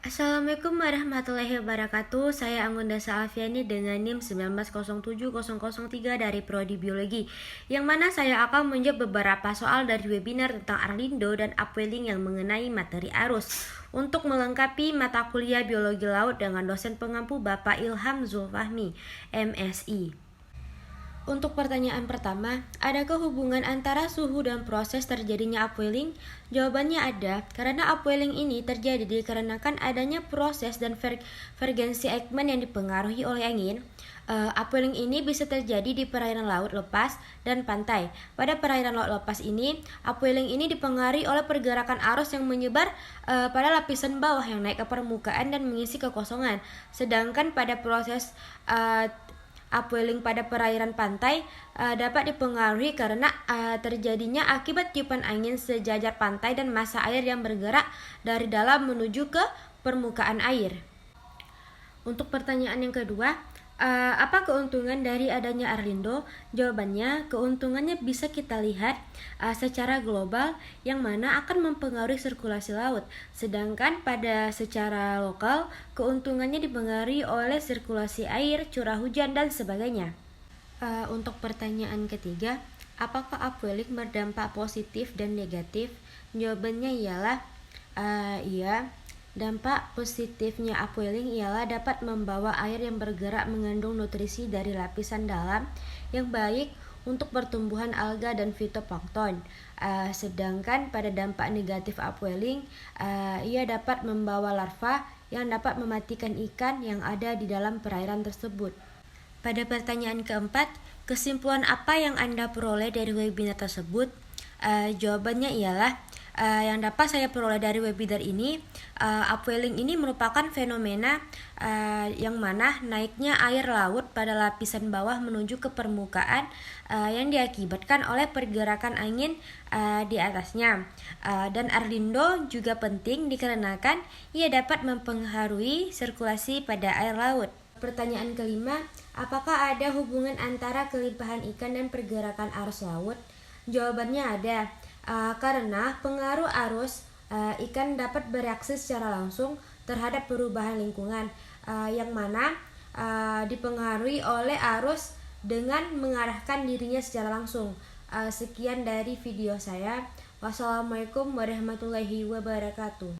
Assalamualaikum warahmatullahi wabarakatuh. Saya Anggun Dasa Alfiani dengan NIM 1907003 dari Prodi Biologi, yang mana saya akan menjawab beberapa soal dari webinar tentang Arlindo dan upwelling yang mengenai materi arus. Untuk melengkapi mata kuliah Biologi Laut dengan dosen pengampu Bapak Ilham Zulfahmi, MSI. Untuk pertanyaan pertama, adakah hubungan antara suhu dan proses terjadinya upwelling? Jawabannya ada, karena upwelling ini terjadi dikarenakan adanya proses dan fergensi Ekman yang dipengaruhi oleh angin. Upwelling ini bisa terjadi di perairan laut lepas dan pantai. Pada perairan laut lepas ini, upwelling ini dipengaruhi oleh pergerakan arus yang menyebar pada lapisan bawah yang naik ke permukaan dan mengisi kekosongan. Sedangkan pada proses upwelling pada perairan pantai dapat dipengaruhi karena terjadinya akibat tiupan angin sejajar pantai dan massa air yang bergerak dari dalam menuju ke permukaan air. Untuk pertanyaan yang kedua, apa keuntungan dari adanya Arlindo? Jawabannya, keuntungannya bisa kita lihat secara global, yang mana akan mempengaruhi sirkulasi laut. Sedangkan pada secara lokal, keuntungannya dipengaruhi oleh sirkulasi air, curah hujan, dan sebagainya. Untuk pertanyaan ketiga, apakah upwelling berdampak positif dan negatif? Jawabannya ialah iya. Dampak positifnya upwelling ialah dapat membawa air yang bergerak mengandung nutrisi dari lapisan dalam yang baik untuk pertumbuhan alga dan fitoplankton. Sedangkan pada dampak negatif upwelling, ia dapat membawa larva yang dapat mematikan ikan yang ada di dalam perairan tersebut. Pada pertanyaan keempat, kesimpulan apa yang Anda peroleh dari webinar tersebut? Jawabannya ialah yang dapat saya peroleh dari webinar ini, upwelling ini merupakan fenomena yang mana naiknya air laut pada lapisan bawah menuju ke permukaan yang diakibatkan oleh pergerakan angin di atasnya. Dan Arlindo juga penting dikarenakan ia dapat mempengaruhi sirkulasi pada air laut. Pertanyaan kelima, apakah ada hubungan antara kelimpahan ikan dan pergerakan arus laut? Jawabannya ada. Karena pengaruh arus, ikan dapat bereaksi secara langsung terhadap perubahan lingkungan, yang mana dipengaruhi oleh arus dengan mengarahkan dirinya secara langsung. Sekian dari video saya. Wassalamualaikum warahmatullahi wabarakatuh.